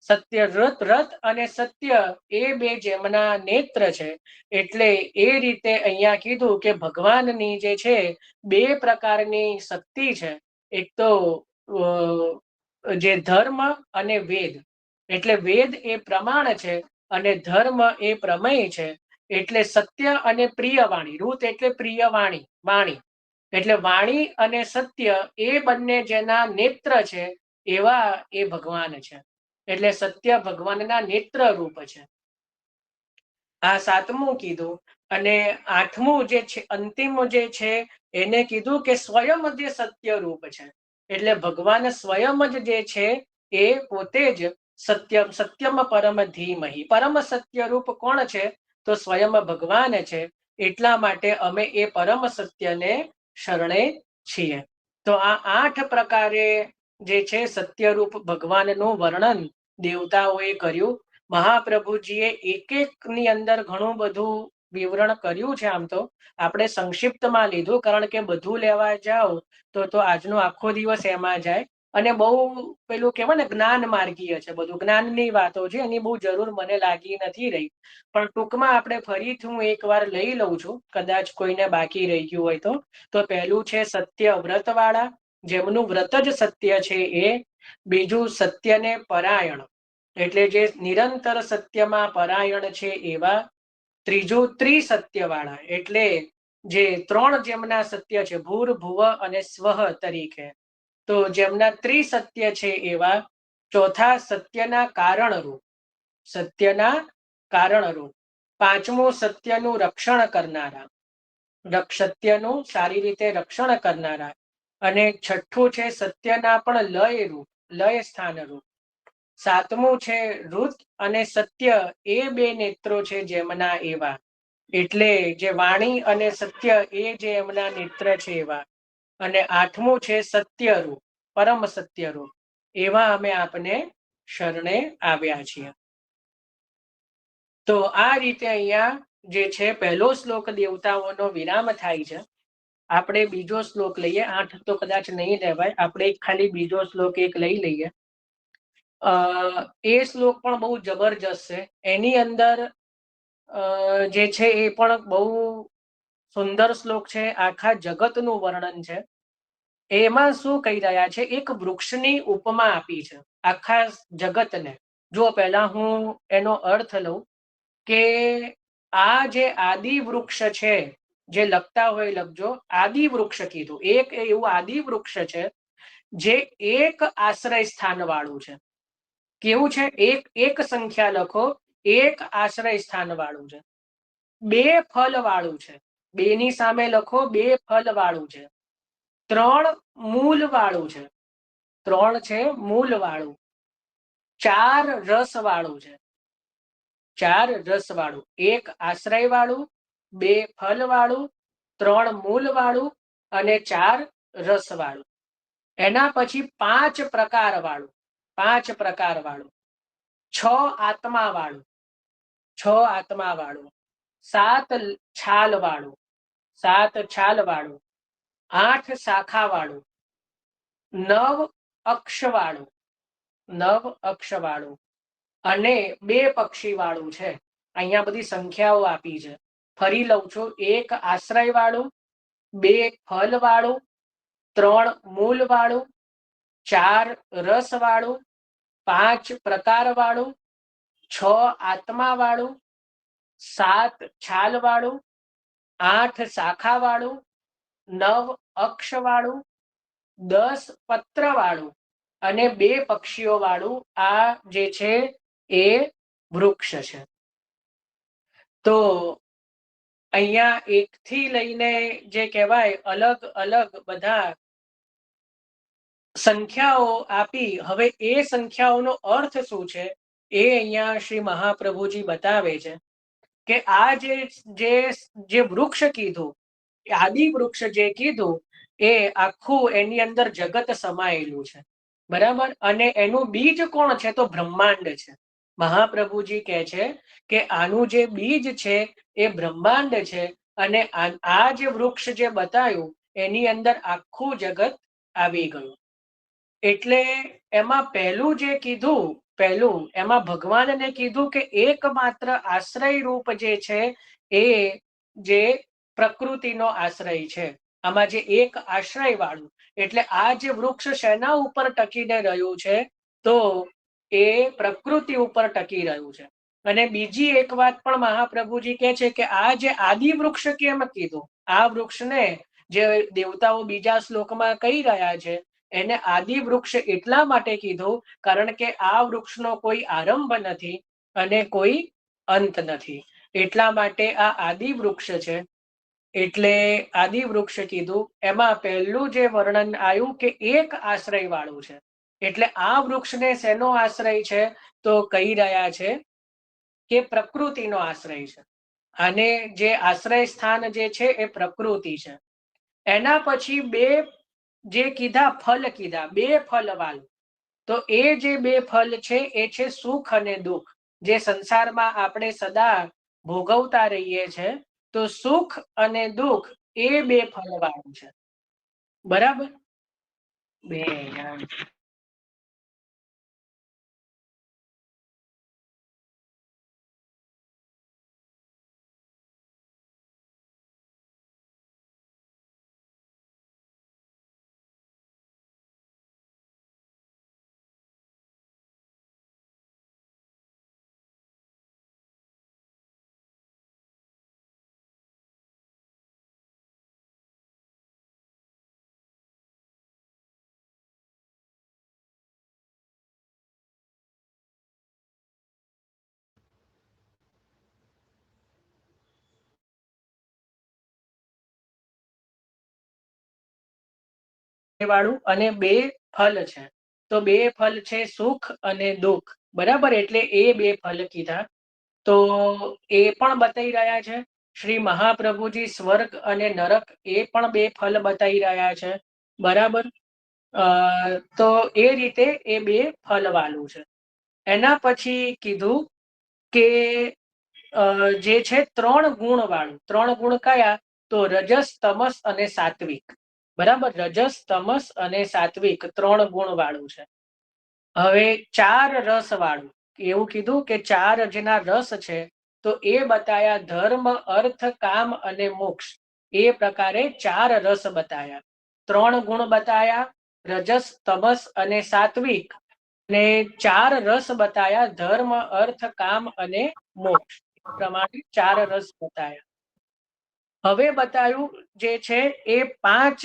સત્ય રથ અને સત્ય એ બે જેમના નેત્ર છે. એટલે એ રીતે અહીંયા કીધું કે ભગવાનની જે છે બે પ્રકારની શક્તિ છે. એક તો જે ધર્મ અને વેદ. એટલે વેદ એ પ્રમાણ છે અને ધર્મ એ પ્રમેય છે. એટલે સત્ય અને પ્રિય વાણી. રૂત એટલે પ્રિય વાણી, વાણી. એટલે વાણી અને સત્ય એ બંને જેના નેત્ર છે એવા એ ભગવાન છે. એટલે સત્ય ભગવાનના નેત્ર રૂપ છે. આ સાતમું કીધું. અને આઠમું જે છે, અંતિમ જે છે, એને કીધું કે સ્વયં જે સત્ય રૂપ છે. એટલે ભગવાન સ્વયં જ જે છે એ પોતે જ સત્યમ પરમ ધીમહિ. પરમ સત્ય રૂપ કોણ છે? તો સ્વયં ભગવાન છે. એટલા માટે અમે એ પરમ સત્યને શરણે છીએ. તો આ 8 પ્રકારે જે છે સત્યરૂપ ભગવાનનું વર્ણન દેવતાઓએ કર્યું. મહાપ્રભુજીએ એક ની અંદર ઘણું બધું વિવરણ કર્યું છે. આમ તો આપણે સંક્ષિપ્તમાં લીધું, કારણ કે બધું લેવા જાઓ તો આજનો આખો દિવસ એમાં જાય. અને બહુ પેલું કહેવાય ને, જ્ઞાન માર્ગીય છે બધું, જ્ઞાનની વાતો છે, એની બહુ જરૂર મને લાગી નથી રહી. પણ ટૂંકમાં આપણે ફરીથી હું એકવાર લઈ લઉં છું, કદાચ કોઈને બાકી રહી ગયું હોય તો પહેલું છે સત્ય વ્રત વાળા, જેમનું વ્રત જ સત્ય છે એ. બીજું સત્યને પરાયણ, એટલે જે નિરંતર સત્યમાં પરાયણ છે એવા. ત્રીજું ત્રિસત્ય વાળા, એટલે જે 3 જેમના સત્ય છે, ભૂર ભુવ અને સ્વહ તરીકે, તો જેમના ત્રિસત્ય છે એવા. ચોથા સત્યના કારણરૂપ, સત્યના કારણરૂપ. પાંચમું સત્યનું રક્ષણ કરનારા, સત્યનું સારી રીતે રક્ષણ કરનારા. અને છઠ્ઠું છે સત્યના પણ લય રૂપ, લય સ્થાન રૂપ. સાતમું છે ઋત અને સત્ય એ બે નેત્રો છે જેમના એવા. એટલે જે વાણી અને સત્ય એ જે એમના નેત્ર છે એવા. અને આઠમું છે સત્યરૂપ, પરમ સત્યરૂપ. એવા અમે આપને શરણે આવ્યા છીએ. તો આ રીતે અહીંયા જે છે પહેલો શ્લોક દેવતાઓનો વિરામ થાય છે. આપણે બીજો શ્લોક લઈએ. 8 તો કદાચ નહીં લેવાય, આપણે ખાલી બીજો શ્લોક એક લઈ લઈએ. એ શ્લોક પણ બહુ જબરજસ્ત છે. એની અંદર જે છે એ પણ બહુ સુંદર શ્લોક છે. આખા જગતનું વર્ણન છે. એમાં શું કહી રહ્યા છે? એક વૃક્ષની ઉપમા આપી છે આખા જગતને. જો પહેલા હું એનો અર્થ લઉં કે આ જે આદિ વૃક્ષ છે, જે લખતા હોય લખજો, આદિ વૃક્ષ કીધું. એક એવું આદિ વૃક્ષ છે જે એક આશ્રય સ્થાન વાળું છે. કેવું છે? એક સંખ્યા લખો, એક આશ્રય સ્થાન વાળું છે. 2 ફળ વાળું છે. 2 ની સામે લખો, 2 ફળ વાળું છે. 3 મૂળ વાળું છે. 3 છે મૂળ વાળું. 4 રસ વાળું છે. 4 રસ વાળું. 1 આશ્રય વાળું, 2 ફળ વાળું, 3 મૂળ વાળું અને 4 રસ વાળું. એના પછી 5 પ્રકાર વાળું, 5 પ્રકાર વાળું. 6 આત્મા વાળું, 6 આત્મા વાળું. 7 છાલ વાળું, 7 છાલ વાળું. 8 શાખા વાળું. 9 અક્ષ વાળું, 9 અક્ષ વાળું. અને 2 પક્ષી વાળું છે. અહીંયા બધી સંખ્યાઓ આપી છે. ફરી લઉં છું. 1 આશ્રય વાળું, 2 ફળ વાળું, 3 મૂળ વાળું, 4 રસ વાળું, 5 પ્રકાર વાળું, 6 આત્મા વાળું, 7 છાલ વાળું, 8 શાખા વાળું, 9 અક્ષ વાળું, 10 પત્ર વાળું અને 2 પક્ષીઓ વાળું. આ જે છે એ વૃક્ષ છે. તો અહીંયા એકથી લઈને જે કહેવાય અલગ અલગ બધા સંખ્યાઓ આપી, હવે એ સંખ્યાઓનો અર્થ શું છે એ અહીંયા શ્રી મહાપ્રભુજી બતાવે છે કે આ જે વૃક્ષ કીધું, આદિ વૃક્ષ જે કીધું એ આખું એની અંદર જગત સમાયેલું છે, બરાબર. અને એનું બીજ કોણ છે? તો બ્રહ્માંડ છે. મહાપ્રભુજી કહે છે કે આનું જે બીજ છે એ બ્રહ્માંડ છે, અને આ જે વૃક્ષ જે બતાવ્યું એની અંદર આખું જગત આવી ગયું. એટલે એમાં પહેલું જે કીધું, પહેલું એમાં ભગવાનને કીધું કે એકમાત્ર આશ્રય રૂપ જે છે એ જે પ્રકૃતિનો આશ્રય છે. આમાં જે એક આશ્રય વાળું, એટલે આ જે વૃક્ષ શેના ઉપર ટકીને રહ્યું છે? તો એ પ્રકૃતિ ઉપર ટકી રહ્યું છે. અને બીજી એક વાત પણ મહાપ્રભુજી કહે છે કે આ જે આદિ વૃક્ષ કેમ કીધું? આ વૃક્ષને જે દેવતાઓ બીજા શ્લોકમાં કહી રહ્યા છે એને આદિ વૃક્ષ એટલા માટે કીધું કારણ કે આ વૃક્ષનો કોઈ આરંભ નથી અને કોઈ અંત નથી, એટલા માટે આ આદિ વૃક્ષ છે. એટલે આદિ વૃક્ષ કીધું. એમાં પહેલું જે વર્ણન આવ્યું કે એક આશ્રય વાળું છે, એટલે આ વૃક્ષને શેનો આશ્રય છે? તો કહી રહ્યા છે કે પ્રકૃતિનો આશ્રય છે. અને જે આશ્રય સ્થાન જે છે એ પ્રકૃતિ છે. એના પછી બે જે કીધા ફલ કીધા, બે ફલ વાળું, તો એ જે બે ફલ છે એ છે સુખ અને દુઃખ. જે સંસારમાં આપણે સદા ભોગવતા રહીએ છે, તો સુખ અને દુઃખ એ બે ફળ વાળું છે, બરાબર. બે વાળું અને બે ફલ છે, તો બે ફલ છે સુખ અને દુઃખ, બરાબર. એટલે એ બે ફલ કીધા. તો એ પણ બતાવી રહ્યા છે શ્રી મહાપ્રભુજી. સ્વર્ગ અને નરક એ પણ બે ફલ બતાવી રહ્યા છે, બરાબર. તો એ રીતે એ બે ફલ વાળું છે. એના પછી કીધું કે જે છે ત્રણ ગુણ વાળું. ત્રણ ગુણ કયા? તો રજસ, તમસ અને સાત્વિક, બરાબર. રજસ, તમસ અને સાત્વિક ત્રણ ગુણ વાળું છે. હવે ચાર રસ વાળું એવું કીધું કે ચાર જેના રસ છે તો એ બતાયા ધર્મ, અર્થ, કામ અને મોક્ષ. એ પ્રકારે ચાર રસ બતાયા. ત્રણ ગુણ બતાયા રજસ, તમસ અને સાત્વિક, ને ચાર રસ બતાયા ધર્મ, અર્થ, કામ અને મોક્ષ. પ્રમાણે ચાર રસ બતાયા. હવે બતાવ્યું જે છે એ પાંચ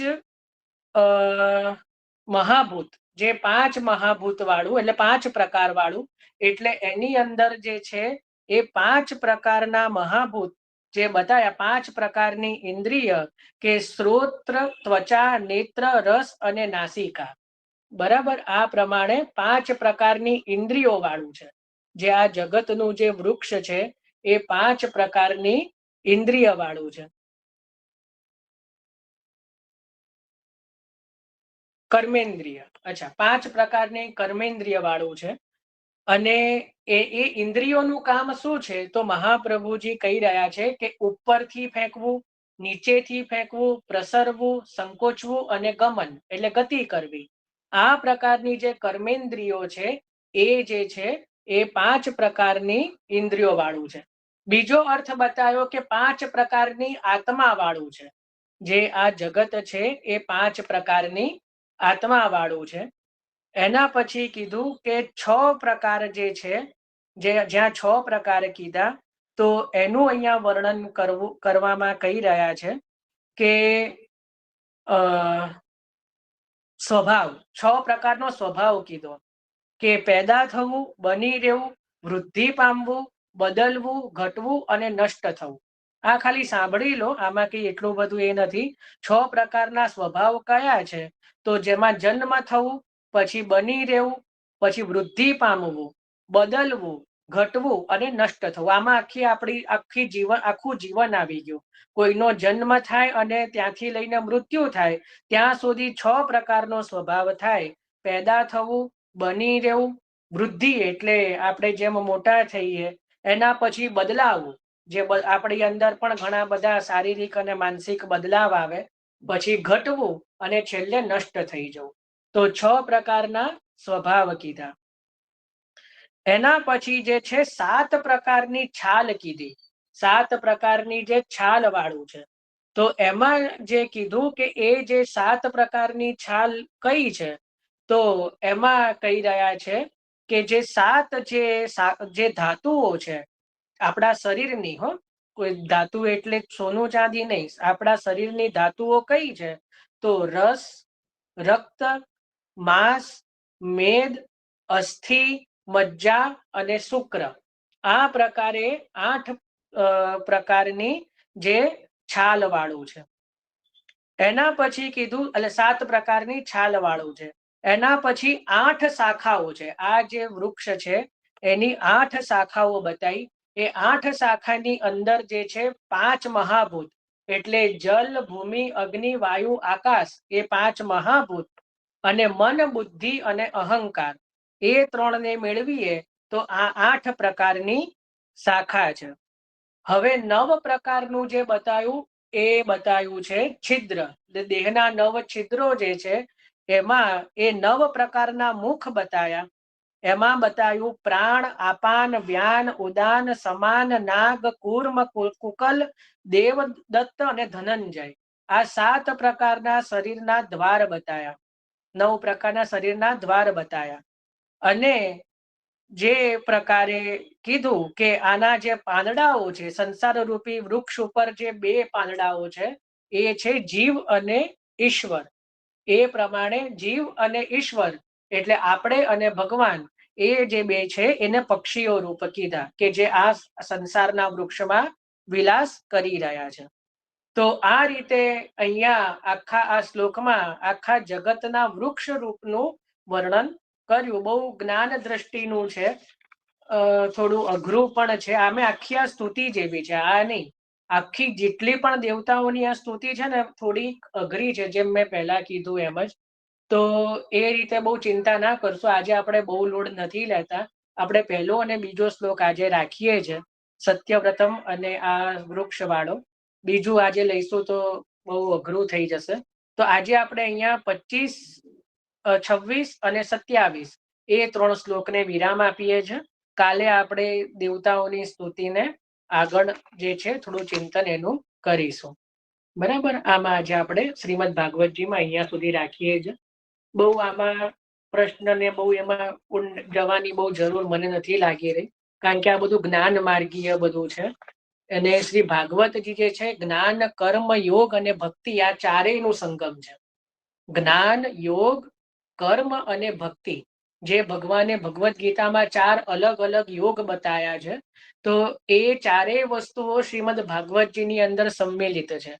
મહાભૂત. જે પાંચ મહાભૂત વાળું એટલે પાંચ પ્રકાર વાળું, એટલે એની અંદર જે છે એ પાંચ પ્રકારના મહાભૂત જે બતાયા. પાંચ પ્રકારની ઇન્દ્રિય કે શ્રોત્ર, ત્વચા, નેત્ર, રસ અને નાસિકા, બરાબર. આ પ્રમાણે પાંચ પ્રકારની ઇન્દ્રિયો વાળું છે. જે આ જગતનું જે વૃક્ષ છે એ પાંચ પ્રકારની ઇન્દ્રિય વાળું છે. કર્મેન્દ્રિય, અચ્છા, પાંચ પ્રકારની કર્મેન્દ્રિય વાળું છે. અને એ ઇન્દ્રિયોનું કામ શું છે? તો મહાપ્રભુજી કહી રહ્યા છે કે ઉપરથી ફેંકવું, નીચેથી ફેંકવું, પ્રસરવું, સંકોચવું અને ગમન એટલે ગતિ કરવી. આ પ્રકારની જે કર્મેન્દ્રિયો છે એ જે છે એ પાંચ પ્રકારની ઇન્દ્રિયો વાળું છે. બીજો અર્થ બતાવ્યો કે પાંચ પ્રકારની આત્મા વાળું છે. જે આ જગત છે એ પાંચ પ્રકારની આત્મા વાળું છે. એના પછી કીધું કે છ પ્રકાર જે છે, જે જ્યાં છ પ્રકાર કીધા, તો એનું અહીંયા વર્ણન કરવામાં કહી રહ્યા છે કે સ્વભાવ, છ પ્રકારનો સ્વભાવ કીધો કે પેદા થવું, બની રહેવું, વૃદ્ધિ પામવું, બદલવું, ઘટવું અને નષ્ટ થવું. આ ખાલી સાંભળી લો, આમાં કઈ એટલું બધું એ નથી. 6 પ્રકારના સ્વભાવ કયા છે? તો જેમાં જન્મ થવું, પછી બની રહેવું, પછી વૃદ્ધિ પામવું, બદલવું, ઘટવું અને નષ્ટ થવું. આમાં આખું જીવન આવી ગયું. કોઈનો જન્મ થાય અને ત્યાંથી લઈને મૃત્યુ થાય ત્યાં સુધી 6 પ્રકારનો સ્વભાવ થાય. પેદા થવું, બની રહેવું, વૃદ્ધિ એટલે આપણે જેમ મોટા થઈએ, એના પછી બદલાવું, જે આપણી અંદર પણ ઘણા બધા શારીરિક અને માનસિક બદલાવ આવે, પછી ઘટવું અને છેલ્લે નષ્ટ થઈ જવું. તો 6 પ્રકારના સ્વભાવ કીધા. એના પછી જે છે 7 પ્રકારની છાલ કીધી. 7 પ્રકારની જે છાલ વાળું છે, તો એમાં જે કીધું કે એ જે 7 પ્રકારની છાલ કઈ છે, તો એમાં કહી રહ્યા છે કે જે 7 જે ધાતુઓ છે આપણા શરીરની, કોઈ ધાતુ એટલે સોનું ચાંદી નહીં, આપણા શરીરની ધાતુઓ કઈ છે? તો રસ, રક્ત, માંસ, મેદ, અસ્થિ, મજ્જા અને શુક્ર. આ પ્રકારે 8 પ્રકારની જે છાલ વાળું છે. એના પછી કીધું, એટલે 7 પ્રકારની છાલ વાળું છે. એના પછી 8 શાખાઓ છે. આ જે વૃક્ષ છે એની 8 શાખાઓ બતાવી. એ 8 શાખાની અંદર જે છે 5 મહાભૂત, એટલે જલ, ભૂમિ, અગ્નિ, વાયુ, આકાશ, એ 5 મહાભૂત, અને મન, બુદ્ધિ અને અહંકાર, એ 3 ને મેળવીએ તો આ 8 પ્રકારની શાખા છે. હવે 9 પ્રકારનું જે બતાવ્યું એ બતાવ્યું છે છિદ્ર. દેહના 9 છિદ્રો જે છે એમાં એ 9 પ્રકારના મુખ બતાવ્યા. એમાં બતાવ્યું પ્રાણ, આપાન, વ્યાન, ઉદાન, સમાન, નાગ, કૂર્મ, કુકલ, દેવદત્ત અને ધનંજય. આ 7 પ્રકારના શરીરના દ્વાર બતાવ્યા. 9 પ્રકારના શરીરના દ્વાર બતાવ્યા. અને જે પ્રકારે કીધું કે આના જે પાંદડાઓ છે, સંસાર રૂપી વૃક્ષ ઉપર જે 2 પાંદડાઓ છે એ છે જીવ અને ઈશ્વર. એ પ્રમાણે જીવ અને ઈશ્વર એટલે આપણે અને ભગવાન, એ જે 2 છે એને પક્ષીઓ રૂપ કીધા કે જે આ સંસારના વૃક્ષમાં વિલાસ કરી રહ્યા છે. તો આ રીતે અહીંયા આખા આ શ્લોકમાં આખા જગતના વૃક્ષ રૂપનું વર્ણન કર્યું. બહુ જ્ઞાન દ્રષ્ટિનું છે, થોડું અઘરું પણ છે. આમે આખી આ સ્તુતિ જેવી છે, આ નહીં. આખી જેટલી પણ દેવતાઓની આ સ્તુતિ છે ને થોડી અઘરી છે, જેમ મેં પહેલા કીધું એમ જ. તો એ રીતે બહુ ચિંતા ના કરશો. આજે આપણે બહુ લોડ નથી લેતા. આપણે પહેલો અને બીજો શ્લોક આજે રાખીએ છે, સત્યવ્રતમ અને આ વૃક્ષ વાળો. બીજું આજે લઈશું તો બહુ અઘરું થઈ જશે. તો આજે આપણે અહીંયા 25, 26 અને 27 એ 3 શ્લોકને વિરામ આપીએ છીએ. કાલે આપણે દેવતાઓની સ્તુતિને આગળ જે છે થોડું ચિંતન એનું કરીશું. બરાબર. આમાં આજે આપણે શ્રીમદ ભાગવતજીમાં અહીંયા સુધી રાખીએ છીએ. બહુ આમાં પ્રશ્નને બહુ એમાં જવાની બહુ જરૂર મને નથી લાગી રહી, કારણ કે આ બધું જ્ઞાન માર્ગીય બધું છે. અને શ્રી ભાગવતજી જે છે જ્ઞાન, કર્મ, યોગ અને ભક્તિ, આ ચારેયનું સંગમ છે. જ્ઞાન, યોગ, કર્મ અને ભક્તિ, જે ભગવાને ભગવદ્ ગીતામાં 4 અલગ અલગ યોગ બતાવ્યા છે, તો એ ચારેય વસ્તુઓ શ્રીમદ ભાગવતજીની અંદર સંમેલિત છે.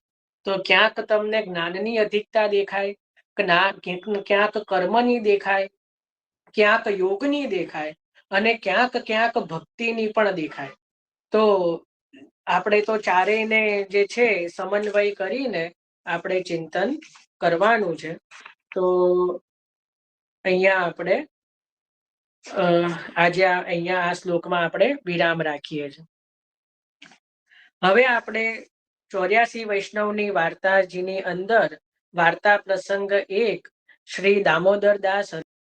તો ક્યાંક તમને જ્ઞાનની અધિકતા દેખાય, ક્યાંક કર્મની દેખાય, ક્યાંક યોગની દેખાય, અને ક્યાંક ભક્તિની પણ દેખાય. તો આપણે તો ચારેયને જે છે સમન્વય કરીને આપણે ચિંતન કરવાનું છે. તો અહીંયા આપણે આજે અહીંયા આ શ્લોકમાં આપણે વિરામ રાખીએ છીએ. હવે આપણે 84 વૈષ્ણવની વાર્તાજીની અંદર વાર્તા પ્રસંગ 1 શ્રી દામોદર દાસ